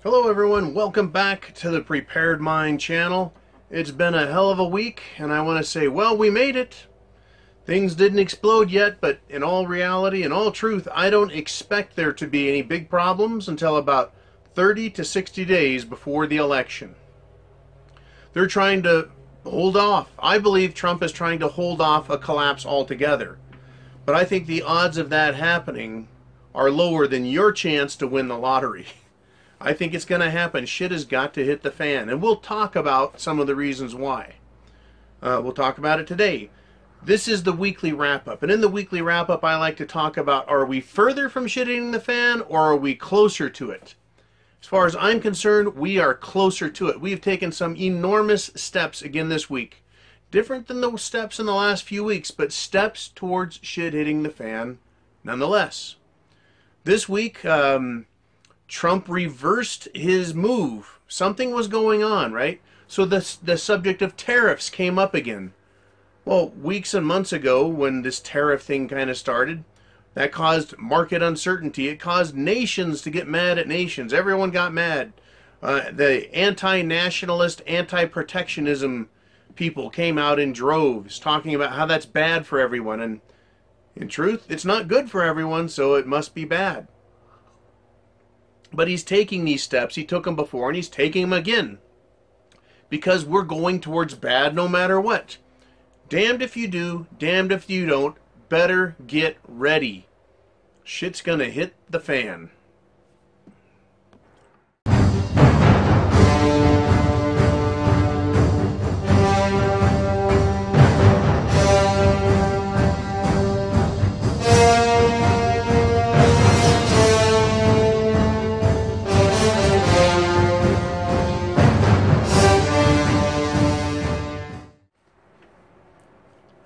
Hello everyone, welcome back to the Prepared Mind channel. It's been a hell of a week, and I want to say, well, we made it. Things didn't explode yet, but in all reality, in all truth, I don't expect there to be any big problems until about 30 to 60 days before the election. They're trying to hold off. I believe Trump is trying to hold off a collapse altogether. But I think the odds of that happening are lower than your chance to win the lottery. I think it's going to happen. Shit has got to hit the fan. And we'll talk about some of the reasons why. We'll talk about it today. This is the weekly wrap-up. And in the weekly wrap-up, I like to talk about, are we further from shit hitting the fan, or are we closer to it? As far as I'm concerned, we are closer to it. We've taken some enormous steps again this week. Different than the steps in the last few weeks, but steps towards shit hitting the fan nonetheless. This week, Trump reversed his move. Something was going on, right? So the subject of tariffs came up again. Well, weeks and months ago, when this tariff thing kind of started, that caused market uncertainty. It caused nations to get mad at nations. Everyone got mad. The anti-nationalist, anti-protectionism people came out in droves talking about how that's bad for everyone. And in truth, it's not good for everyone, so it must be bad. But he's taking these steps. He took them before, and he's taking them again. Because we're going towards bad no matter what. Damned if you do, damned if you don't. Better get ready. Shit's gonna hit the fan.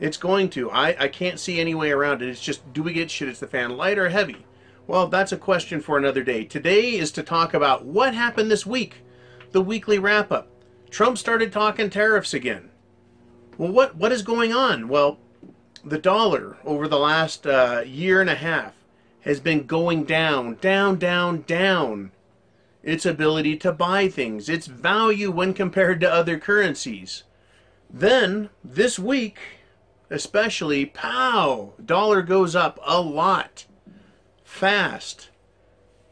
It's going to. I can't see any way around it. It's just, do we get shit hits the fan light or heavy? Well, that's a question for another day. Today is to talk about what happened this week. The weekly wrap-up. Trump started talking tariffs again. Well, what is going on? Well, the dollar over the last year and a half has been going down, down, down, down. Its ability to buy things, its value when compared to other currencies. Then, this week, especially, pow, dollar goes up a lot, fast.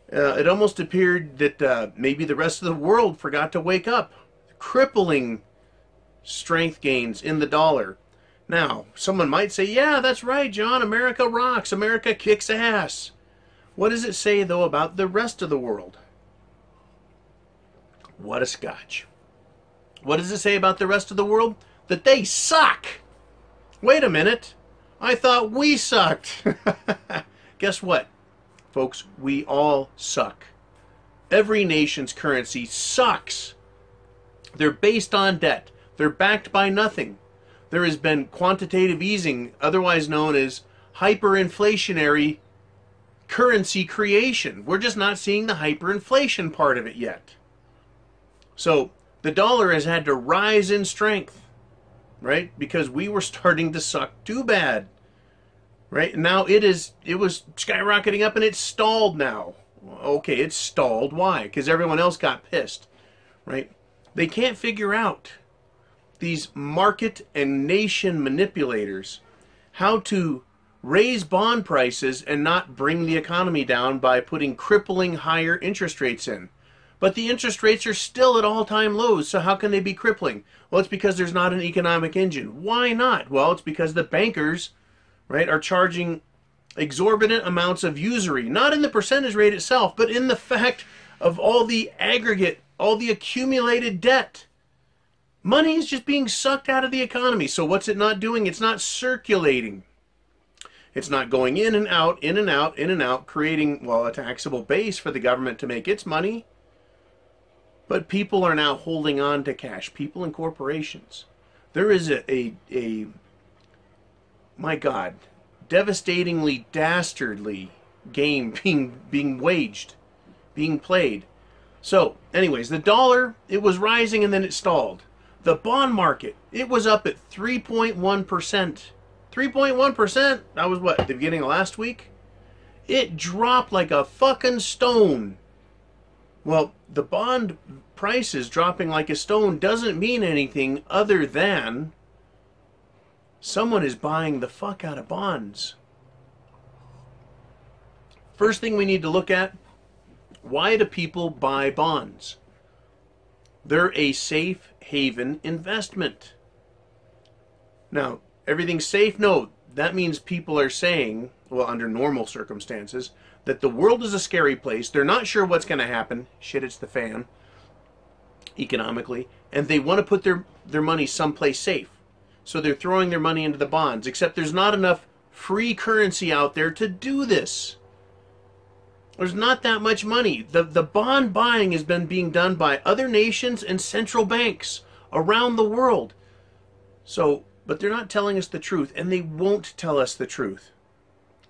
It almost appeared that maybe the rest of the world forgot to wake up. Crippling strength gains in the dollar. Now, someone might say, yeah, that's right, John, America rocks, America kicks ass. What does it say, though, about the rest of the world? What a scotch. What does it say about the rest of the world? That they suck. Wait a minute. I thought we sucked. Guess what, folks? We all suck. Every nation's currency sucks. They're based on debt. They're backed by nothing. There has been quantitative easing, otherwise known as hyperinflationary currency creation. We're just not seeing the hyperinflation part of it yet. So the dollar has had to rise in strength. Right? Because we were starting to suck too bad. Right? Now it was skyrocketing up and it's stalled now. Okay, it's stalled. Why? Because everyone else got pissed. Right? They can't figure out, these market and nation manipulators, how to raise bond prices and not bring the economy down by putting crippling higher interest rates in. But the interest rates are still at all-time lows, so how can they be crippling? Well, it's because there's not an economic engine. Why not? Well, it's because the bankers, right, are charging exorbitant amounts of usury. Not in the percentage rate itself, but in the fact of all the aggregate, all the accumulated debt. Money is just being sucked out of the economy. So what's it not doing? It's not circulating. It's not going in and out, in and out, in and out, creating, well, a taxable base for the government to make its money. But people are now holding on to cash. People and corporations. There is a my God, devastatingly, dastardly game being waged, being played. So, anyways, the dollar, it was rising and then it stalled. The bond market, it was up at 3.1%. 3.1%? That was what, the beginning of last week? It dropped like a fucking stone. Well, the bond prices dropping like a stone doesn't mean anything other than someone is buying the fuck out of bonds. First thing we need to look at, why do people buy bonds? They're a safe haven investment. Now, everything's safe? No, that means people are saying, well, under normal circumstances, that the world is a scary place. They're not sure what's going to happen. Shit, it's the fan. Economically. And they want to put their money someplace safe. So they're throwing their money into the bonds. Except there's not enough free currency out there to do this. There's not that much money. The bond buying has been being done by other nations and central banks around the world. So, but they're not telling us the truth, and they won't tell us the truth.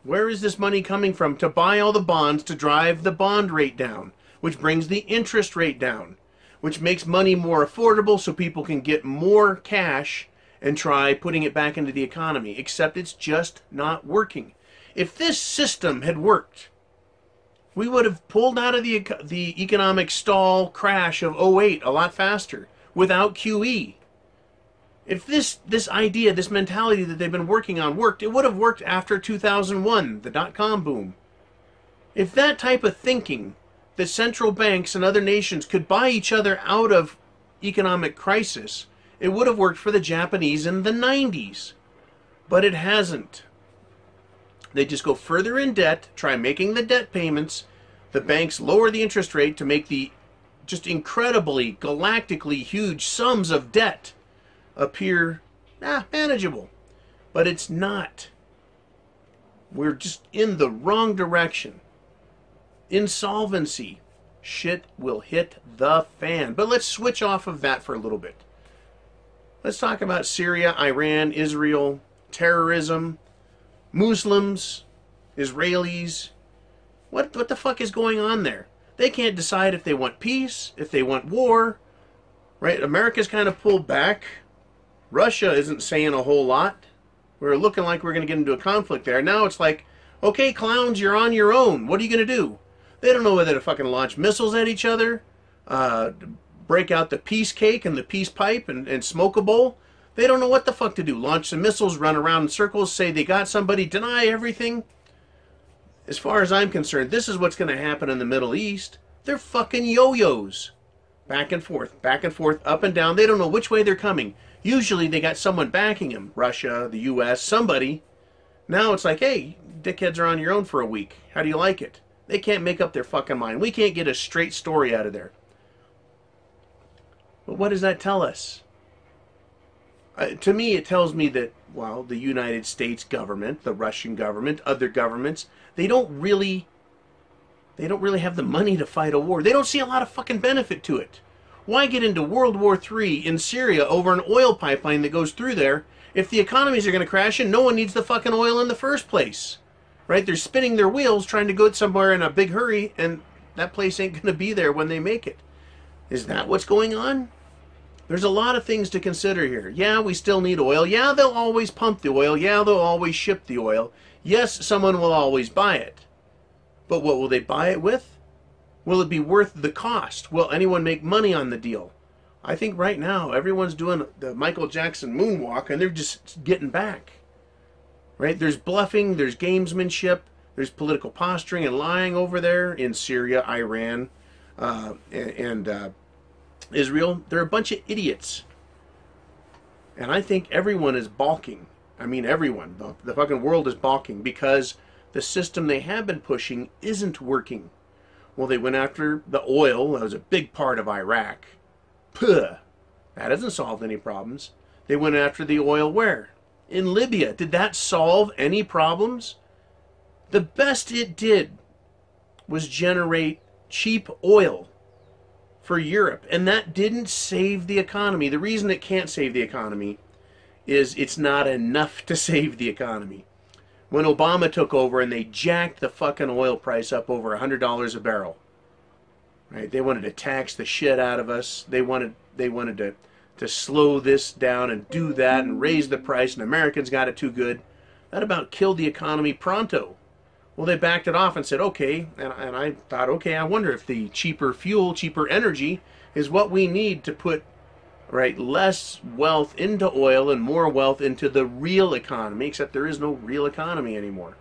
Where is this money coming from to buy all the bonds to drive the bond rate down, which brings the interest rate down, which makes money more affordable so people can get more cash and try putting it back into the economy, except it's just not working. If this system had worked, we would have pulled out of the economic stall crash of '08 a lot faster without QE. If this idea, this mentality that they've been working on worked, it would have worked after 2001, the dot-com boom. If that type of thinking, that central banks and other nations could buy each other out of economic crisis, it would have worked for the Japanese in the 90s. But it hasn't. They just go further in debt, try making the debt payments. The banks lower the interest rate to make the just incredibly, galactically huge sums of debt appear manageable. But it's not. We're just in the wrong direction. Insolvency. Shit will hit the fan. But let's switch off of that for a little bit. Let's talk about Syria, Iran, Israel, terrorism, Muslims, Israelis. What the fuck is going on there? They can't decide if they want peace, if they want war. Right? America's kind of pulled back. Russia isn't saying a whole lot. We're looking like we're going to get into a conflict there. Now it's like, okay, clowns, you're on your own. What are you going to do? They don't know whether to fucking launch missiles at each other, break out the peace cake and the peace pipe and smoke a bowl. They don't know what the fuck to do. Launch some missiles, run around in circles, say they got somebody, deny everything. As far as I'm concerned, this is what's going to happen in the Middle East. They're fucking yo-yos. Back and forth, up and down. They don't know which way they're coming. Usually they got someone backing them. Russia, the U.S., somebody. Now it's like, hey, dickheads are on your own for a week. How do you like it? They can't make up their fucking mind. We can't get a straight story out of there. But what does that tell us? To me, it tells me that, well, the United States government, the Russian government, other governments, they don't really have the money to fight a war. They don't see a lot of fucking benefit to it. Why get into World War III in Syria over an oil pipeline that goes through there if the economies are going to crash and no one needs the fucking oil in the first place? Right? They're spinning their wheels trying to go somewhere in a big hurry, and that place ain't going to be there when they make it. Is that what's going on? There's a lot of things to consider here. Yeah, we still need oil. Yeah, they'll always pump the oil. Yeah, they'll always ship the oil. Yes, someone will always buy it. But what will they buy it with? Will it be worth the cost? Will anyone make money on the deal? I think right now everyone's doing the Michael Jackson moonwalk and they're just getting back. Right? There's bluffing, there's gamesmanship, there's political posturing and lying over there in Syria, Iran, and Israel. They're a bunch of idiots. And I think everyone is balking. I mean everyone. The fucking world is balking because the system they have been pushing isn't working. Well, they went after the oil. That was a big part of Iraq. Puh. That hasn't solved any problems. They went after the oil where? In Libya. Did that solve any problems? The best it did was generate cheap oil for Europe. And that didn't save the economy. The reason it can't save the economy is it's not enough to save the economy. When Obama took over and they jacked the fucking oil price up over $100 a barrel, right? They wanted to tax the shit out of us. They wanted to slow this down and do that and raise the price, and Americans got it too good. That about killed the economy pronto. Well, they backed it off and said, okay, and I thought, okay, I wonder if the cheaper fuel, cheaper energy is what we need to put, right, less wealth into oil and more wealth into the real economy, except there is no real economy anymore.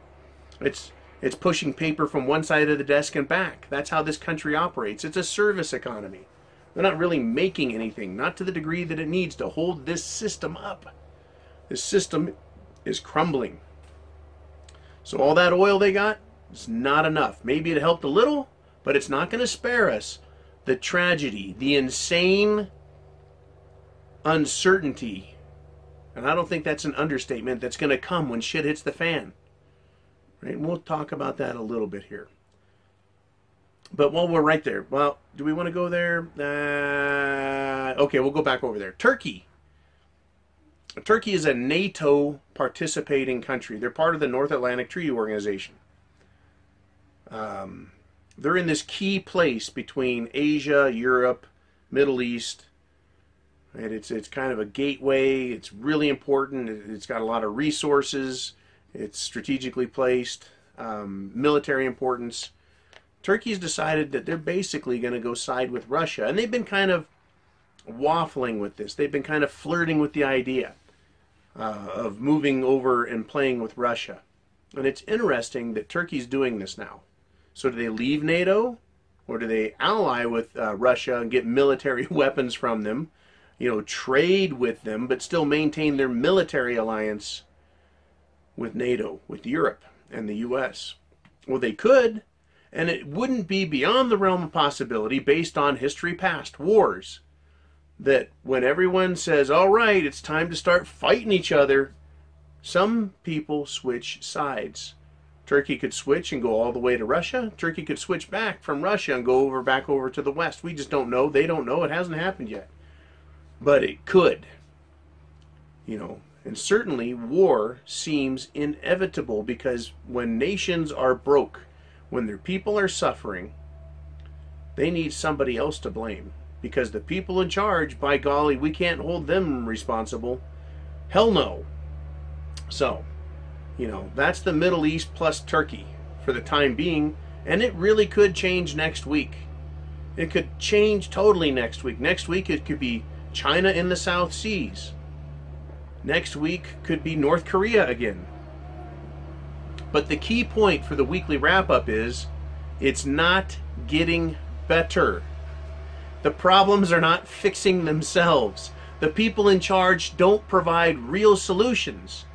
It's pushing paper from one side of the desk and back. That's how this country operates. It's a service economy. They're not really making anything, not to the degree that it needs to hold this system up. This system is crumbling. So all that oil they got is not enough. Maybe it helped a little, but it's not going to spare us the tragedy, the insane uncertainty, and I don't think that's an understatement, that's going to come when shit hits the fan. Right? And we'll talk about that a little bit here. But while we're right there, well, do we want to go there? Okay, we'll go back over there. Turkey. Turkey is a NATO participating country. They're part of the North Atlantic Treaty Organization. They're in this key place between Asia, Europe, Middle East. And it's kind of a gateway. It's really important. It's got a lot of resources. It's strategically placed. Military importance. Turkey's decided that they're basically going to go side with Russia. And they've been kind of waffling with this. They've been kind of flirting with the idea of moving over and playing with Russia. And it's interesting that Turkey's doing this now. So do they leave NATO? Or do they ally with Russia and get military weapons from them? You know, trade with them, but still maintain their military alliance with NATO, with Europe and the US. Well, they could, and it wouldn't be beyond the realm of possibility, based on history past, wars, that when everyone says, all right, it's time to start fighting each other, some people switch sides. Turkey could switch and go all the way to Russia. Turkey could switch back from Russia and go back over to the West. We just don't know. They don't know. It hasn't happened yet. But it could. You know, and certainly war seems inevitable, because when nations are broke, when their people are suffering, they need somebody else to blame. Because the people in charge, by golly, we can't hold them responsible. Hell no. So, you know, that's the Middle East plus Turkey for the time being, and it really could change next week. It could change totally next week. Next week it could be China in the South Seas. Next week could be North Korea again. But the key point for the weekly wrap-up is, it's not getting better. The problems are not fixing themselves. The people in charge don't provide real solutions.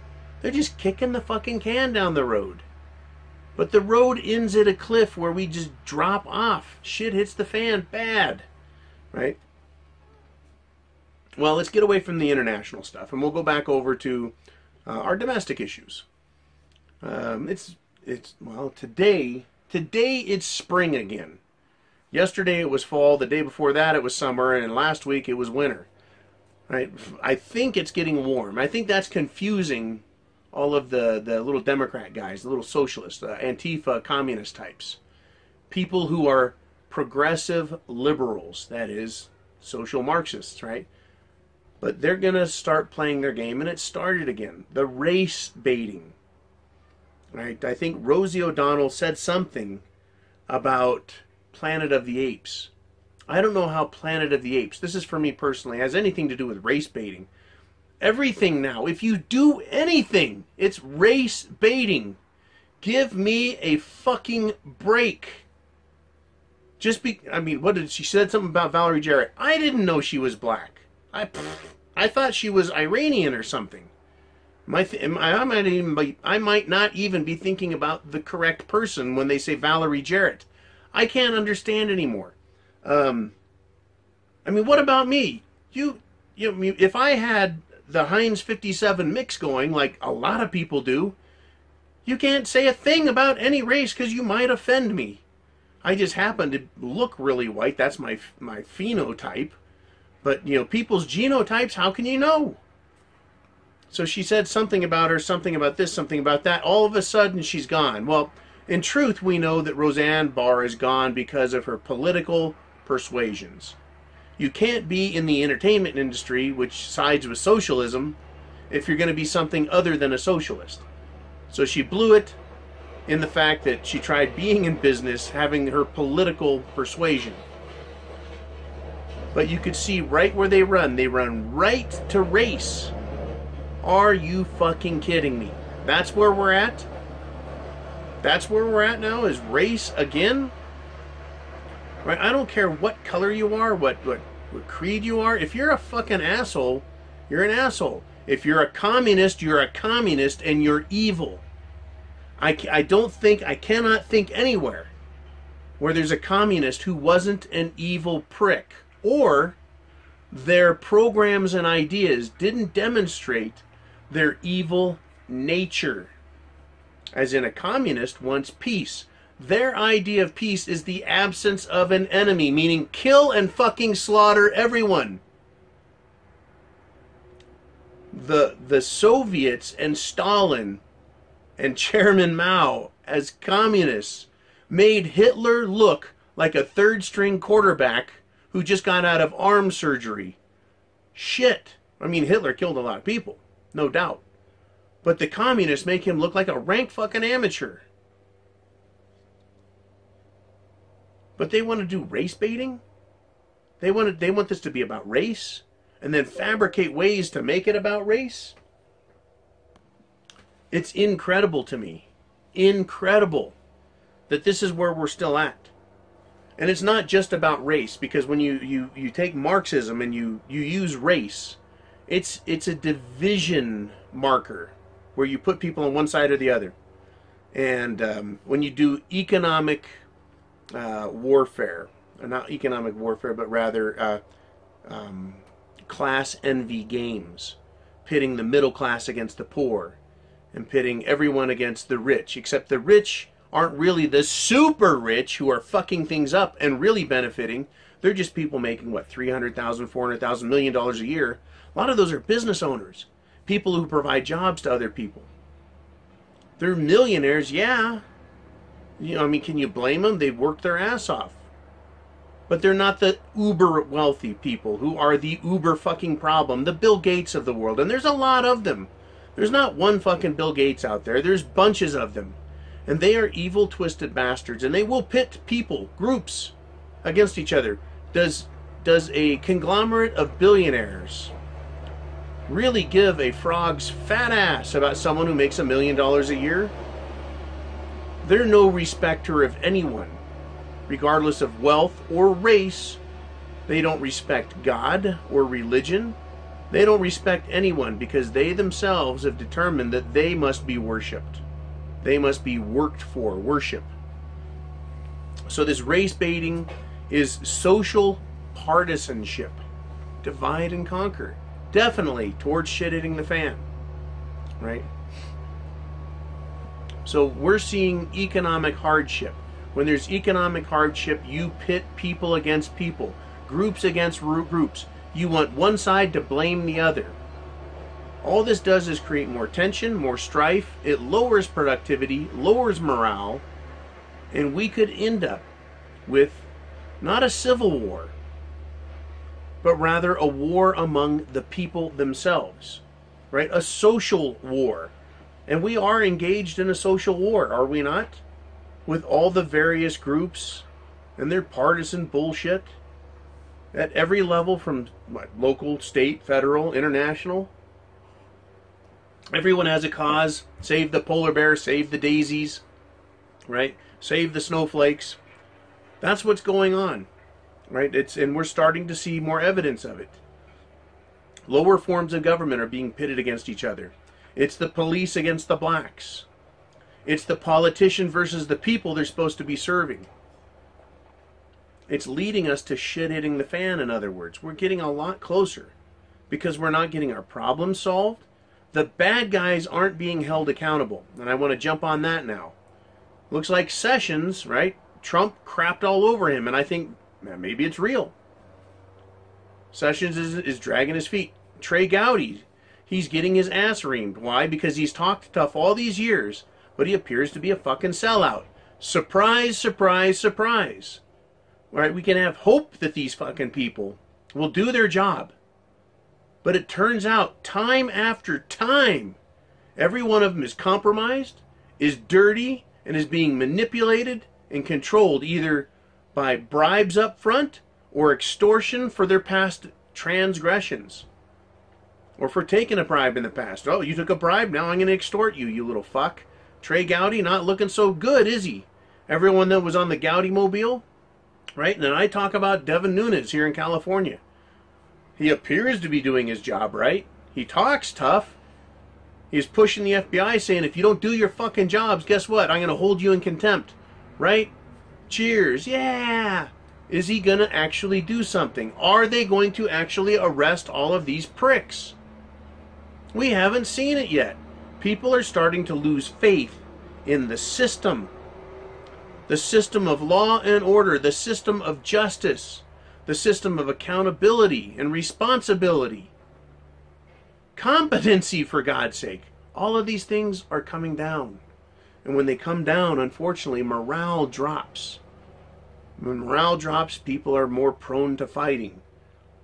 They're just kicking the fucking can down the road. But the road ends at a cliff where we just drop off. Shit hits the fan bad. Right? Well, let's get away from the international stuff, and we'll go back over to our domestic issues. Well, today it's spring again. Yesterday it was fall, the day before that it was summer, and last week it was winter. Right? I think it's getting warm. I think that's confusing all of the little Democrat guys, the little socialists, Antifa, communist types. People who are progressive liberals, that is, social Marxists, right? But they're going to start playing their game, and it started again. The race baiting. Right? I think Rosie O'Donnell said something about Planet of the Apes. I don't know how Planet of the Apes, this is for me personally, has anything to do with race baiting. Everything now, if you do anything, it's race baiting. Give me a fucking break. What did she said something about Valerie Jarrett? I didn't know she was black. I thought she was Iranian or something. I might not even be thinking about the correct person when they say Valerie Jarrett. I can't understand anymore. What about me? If I had the Heinz 57 mix going, like a lot of people do, you can't say a thing about any race because you might offend me. I just happen to look really white. That's my phenotype. But, people's genotypes, how can you know? So she said something about her, something about this, something about that. All of a sudden, she's gone. Well, in truth, we know that Roseanne Barr is gone because of her political persuasions. You can't be in the entertainment industry, which sides with socialism, if you're going to be something other than a socialist. So she blew it. in the fact that she tried being in business, having her political persuasion. But you could see right where they run right to race. Are you fucking kidding me? That's where we're at? That's where we're at now, is race again? Right? I don't care what color you are, what creed you are. If you're a fucking asshole, you're an asshole. If you're a communist, you're a communist and you're evil. I cannot think anywhere where there's a communist who wasn't an evil prick, or their programs and ideas didn't demonstrate their evil nature. As in, a communist wants peace. Their idea of peace is the absence of an enemy, meaning kill and fucking slaughter everyone. The Soviets and Stalin and Chairman Mao, as communists, made Hitler look like a third-string quarterback who just got out of arm surgery. Shit. I mean, Hitler killed a lot of people, no doubt. But the communists make him look like a rank fucking amateur. But they want to do race baiting? They want this to be about race? And then fabricate ways to make it about race? It's incredible to me. Incredible that this is where we're still at. And it's not just about race, because when you take Marxism and you use race, it's a division marker where you put people on one side or the other. And when you do economic warfare, not economic warfare, but rather class envy games, pitting the middle class against the poor, and pitting everyone against the rich, except the rich aren't really the super rich who are fucking things up and really benefiting. They're just people making, what, $300,000, $400,000, $1 million a year. A lot of those are business owners, people who provide jobs to other people. They're millionaires, yeah. You know, I mean, can you blame them? They've worked their ass off. But they're not the uber wealthy people who are the uber fucking problem, the Bill Gates of the world. And there's a lot of them. There's not one fucking Bill Gates out there. There's bunches of them. And they are evil, twisted bastards. And they will pit people, groups, against each other. Does a conglomerate of billionaires really give a frog's fat ass about someone who makes $1 million a year? They're no respecter of anyone, regardless of wealth or race. They don't respect God or religion. They don't respect anyone because they themselves have determined that they must be worshipped. They must be worked for, worship. So this race baiting is social partisanship. Divide and conquer. Definitely towards shit hitting the fan. Right? So we're seeing economic hardship. When there's economic hardship, you pit people against people, groups against groups. You want one side to blame the other. All this does is create more tension, more strife. It lowers productivity, lowers morale, and we could end up with not a civil war, but rather a war among the people themselves, right? A social war. And we are engaged in a social war, are we not? With all the various groups and their partisan bullshit at every level, from what, local, state, federal, international. Everyone has a cause. Save the polar bear, save the daisies, right? Save the snowflakes. That's what's going on, right? And we're starting to see more evidence of it. Lower forms of government are being pitted against each other. It's the police against the blacks. It's the politician versus the people they're supposed to be serving. It's leading us to shit hitting the fan, in other words. We're getting a lot closer because we're not getting our problems solved. The bad guys aren't being held accountable. And I want to jump on that now. Looks like Sessions, right? Trump crapped all over him, and I think maybe it's real. Sessions is dragging his feet. Trey Gowdy, he's getting his ass reamed. Why? Because he's talked tough all these years, but he appears to be a fucking sellout. Surprise, surprise, surprise. Right? We can have hope that these fucking people will do their job. But it turns out, time after time, every one of them is compromised, is dirty, and is being manipulated and controlled either by bribes up front or extortion for their past transgressions, or for taking a bribe in the past. Oh, you took a bribe, now I'm going to extort you, you little fuck. Trey Gowdy not looking so good, is he? Everyone that was on the Gowdy mobile, right? And then I talk about Devin Nunes here in California. He appears to be doing his job right. He talks tough. He's pushing the FBI saying, if you don't do your fucking jobs, guess what? I'm going to hold you in contempt. Right? Cheers. Yeah. Is he going to actually do something? Are they going to actually arrest all of these pricks? We haven't seen it yet. People are starting to lose faith in the system. The system of law and order. The system of justice. The system of accountability and responsibility. Competency, for God's sake. All of these things are coming down. And when they come down, unfortunately, morale drops. When morale drops, people are more prone to fighting,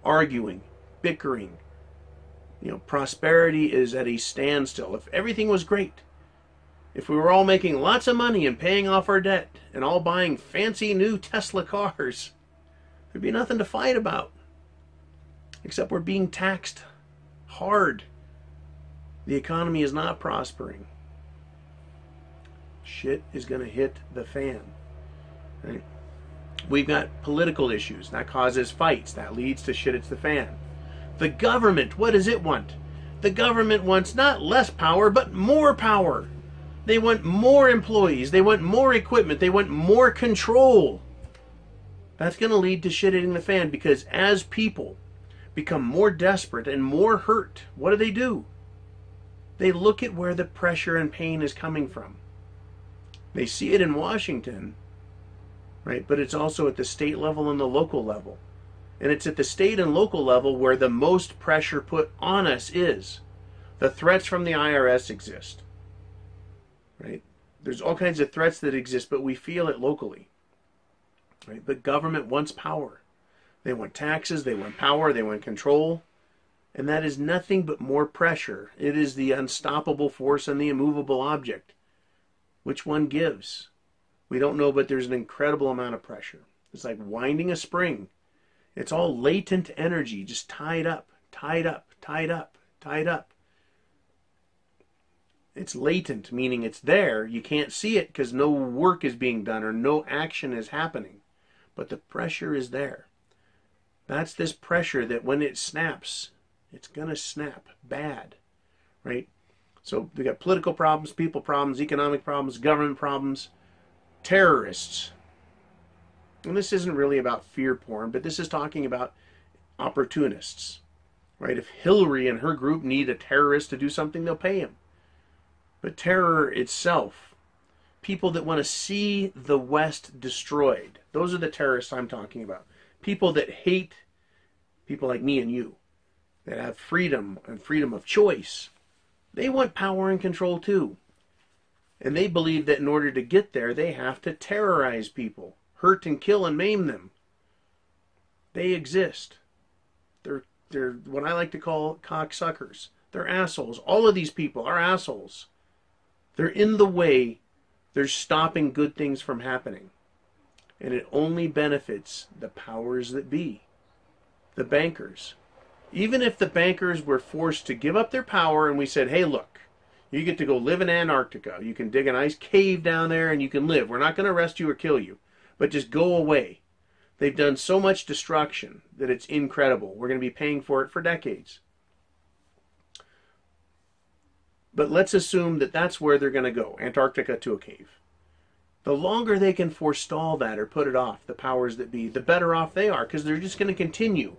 arguing, bickering. You know, prosperity is at a standstill. If everything was great, if we were all making lots of money and paying off our debt and all buying fancy new Tesla cars, there'd be nothing to fight about. Except we're being taxed hard. The economy is not prospering. Shit is going to hit the fan. Right? We've got political issues. That causes fights. That leads to shit hits the fan. The government, what does it want? The government wants not less power, but more power. They want more employees. They want more equipment. They want more control. That's going to lead to shit hitting the fan, because as people become more desperate and more hurt, what do? They look at where the pressure and pain is coming from. They see it in Washington, right? But it's also at the state level and the local level. And it's at the state and local level where the most pressure put on us is. The threats from the IRS exist, right? There's all kinds of threats that exist, but we feel it locally, right? But government wants power. They want taxes, they want power, they want control. And that is nothing but more pressure. It is the unstoppable force and the immovable object. Which one gives? We don't know, but there's an incredible amount of pressure. It's like winding a spring. It's all latent energy, just tied up, tied up, tied up, tied up. It's latent, meaning it's there. You can't see it because no work is being done or no action is happening. But the pressure is there. That's this pressure that when it snaps, it's going to snap bad, right? So we got political problems, people problems, economic problems, government problems, terrorists. And this isn't really about fear porn, but this is talking about opportunists, right? If Hillary and her group need a terrorist to do something, they'll pay him. But terror itself, people that want to see the West destroyed, those are the terrorists I'm talking about. People that hate people like me and you, that have freedom and freedom of choice. They want power and control too. And they believe that in order to get there, they have to terrorize people, hurt and kill and maim them. They exist. They're what I like to call cocksuckers. They're assholes. All of these people are assholes. They're in the way. They're stopping good things from happening. And it only benefits the powers that be. The bankers. Even if the bankers were forced to give up their power and we said, hey, look, you get to go live in Antarctica. You can dig a nice cave down there and you can live. We're not going to arrest you or kill you, but just go away. They've done so much destruction that it's incredible. We're going to be paying for it for decades. But let's assume that that's where they're going to go, Antarctica to a cave. The longer they can forestall that or put it off, the powers that be, the better off they are, because they're just going to continue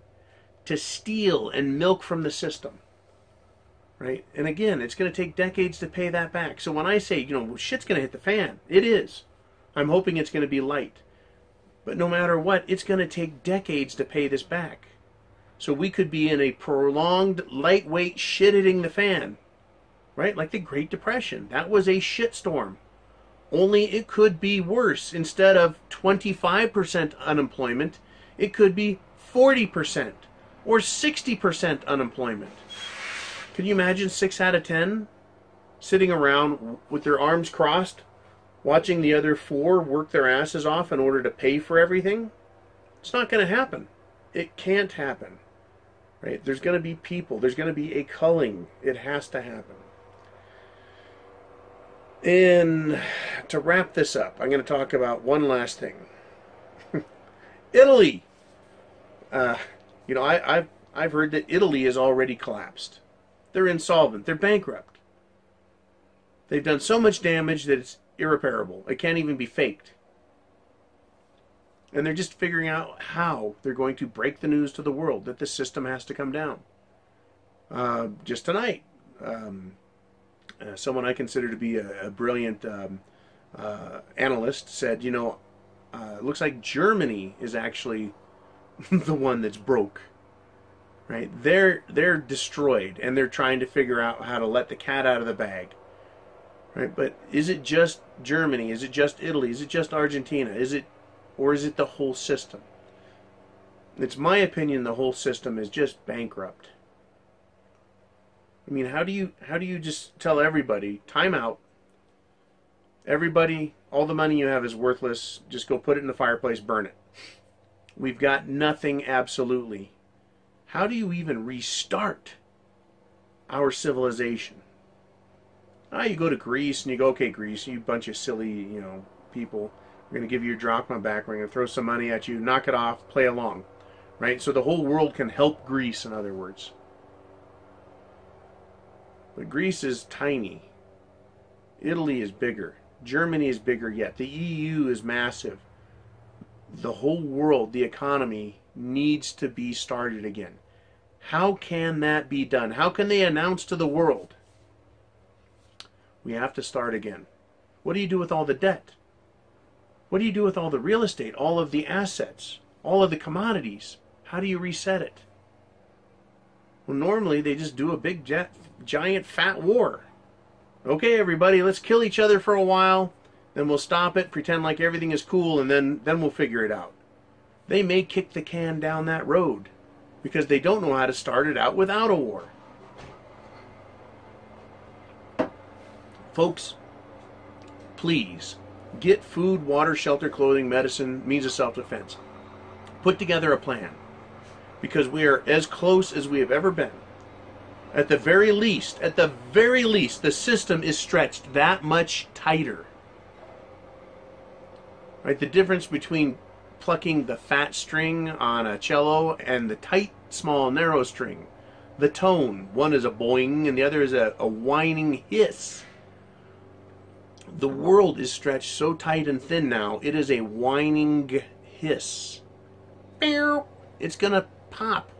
to steal and milk from the system, right? And again, it's going to take decades to pay that back. So when I say, shit's going to hit the fan, it is. I'm hoping it's going to be light. But no matter what, it's going to take decades to pay this back. So we could be in a prolonged, lightweight shit hitting the fan, right? Like the Great Depression. That was a shitstorm. Only it could be worse. Instead of 25% unemployment, it could be 40%. Or 60% unemployment. Can you imagine 6 out of 10 sitting around with their arms crossed, watching the other four work their asses off in order to pay for everything, it's not going to happen. It can't happen. Right? There's going to be people. There's going to be a culling. It has to happen. And to wrap this up, I'm going to talk about one last thing. Italy. You know, I've heard that Italy has already collapsed. They're insolvent. They're bankrupt. They've done so much damage that it's irreparable. It can't even be faked. And they're just figuring out how they're going to break the news to the world that the system has to come down. Just tonight, someone I consider to be a brilliant analyst said, you know, it looks like Germany is actually the one that's broke. Right? They're destroyed, and they're trying to figure out how to let the cat out of the bag. Right? But is it just Germany? Is it just Italy? Is it just Argentina? Or is it the whole system? It's my opinion the whole system is just bankrupt. I mean, how do you just tell everybody, time out, everybody, all the money you have is worthless, just go put it in the fireplace, burn it. We've got nothing absolutely. How do you even restart our civilization? You go to Greece and you go, okay, Greece, you bunch of silly, you know, people. We're going to give you your drachma back. We're going to throw some money at you. Knock it off. Play along. Right? So the whole world can help Greece, in other words. But Greece is tiny. Italy is bigger. Germany is bigger yet. The EU is massive. The whole world, the economy, needs to be started again. How can that be done? How can they announce to the world? We have to start again. What do you do with all the debt? What do you do with all the real estate, all of the assets, all of the commodities? How do you reset it? Well, normally they just do a big, giant, fat war. Okay, everybody, let's kill each other for a while, then we'll stop it, pretend like everything is cool, and then we'll figure it out. They may kick the can down that road because they don't know how to start it out without a war. Folks, please, get food, water, shelter, clothing, medicine, means of self-defense. Put together a plan. Because we are as close as we have ever been. At the very least, the system is stretched that much tighter. Right? The difference between plucking the fat string on a cello and the tight, small, narrow string. The tone. One is a boing and the other is a whining hiss. The world is stretched so tight and thin now, it is a whining hiss. It's going to pop.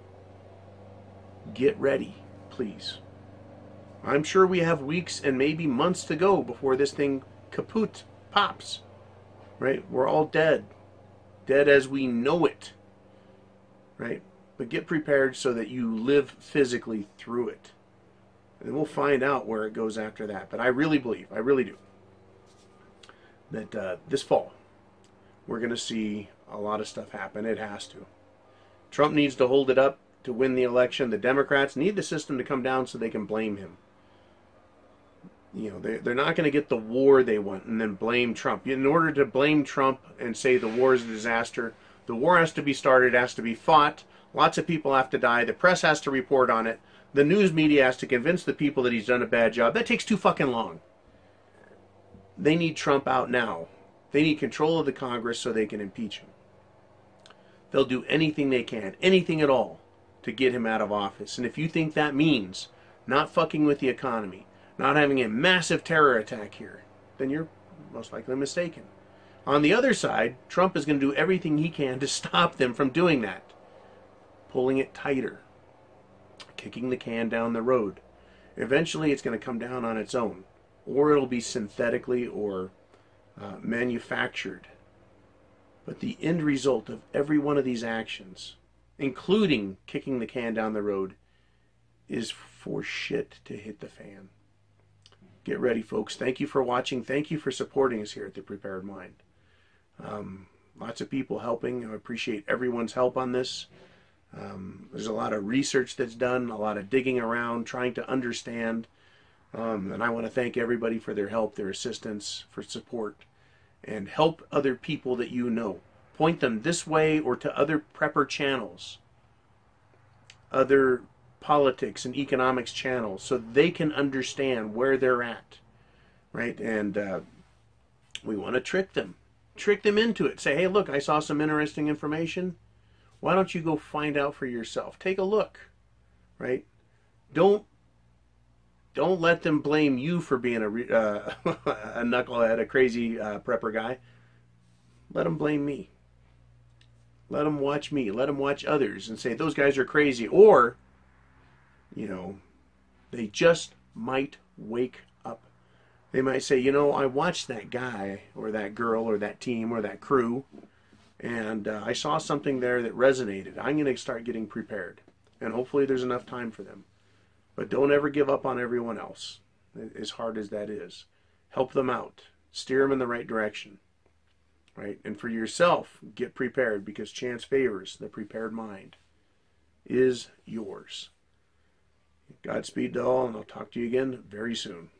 Get ready, please. I'm sure we have weeks and maybe months to go before this thing kaput pops. Right? We're all dead. Dead as we know it. Right? But get prepared so that you live physically through it. And we'll find out where it goes after that. But I really believe, I really do, that this fall we're going to see a lot of stuff happen. It has to. Trump needs to hold it up to win the election. The Democrats need the system to come down so they can blame him. You know, they're not going to get the war they want and then blame Trump. In order to blame Trump and say the war is a disaster, the war has to be started, has to be fought. Lots of people have to die. The press has to report on it. The news media has to convince the people that he's done a bad job. That takes too fucking long. They need Trump out now. They need control of the Congress so they can impeach him. They'll do anything they can, anything at all, to get him out of office. And if you think that means not fucking with the economy, not having a massive terror attack here, then you're most likely mistaken. On the other side, Trump is going to do everything he can to stop them from doing that. Pulling it tighter. Kicking the can down the road. Eventually it's going to come down on its own. Or it'll be synthetically or manufactured. But the end result of every one of these actions, including kicking the can down the road, is for shit to hit the fan. Get ready, folks. Thank you for watching. Thank you for supporting us here at The Prepared Mind. Lots of people helping. I appreciate everyone's help on this. There's a lot of research that's done, a lot of digging around, trying to understand. And I want to thank everybody for their help, their assistance, for support. and help other people that you know. Point them this way or to other prepper channels, other politics and economics channels, so they can understand where they're at, right? And we want to trick them into it. Say, hey, look, I saw some interesting information. Why don't you go find out for yourself? Take a look, right? Don't let them blame you for being a knucklehead, a crazy prepper guy. Let them blame me. Let them watch me. Let them watch others and say, those guys are crazy. Or, they just might wake up. They might say, I watched that guy or that girl or that team or that crew, and I saw something there that resonated. I'm going to start getting prepared. And hopefully there's enough time for them. But don't ever give up on everyone else, as hard as that is. Help them out. Steer them in the right direction. Right? And for yourself, get prepared, because chance favors the prepared mind. Is yours. Godspeed to all, and I'll talk to you again very soon.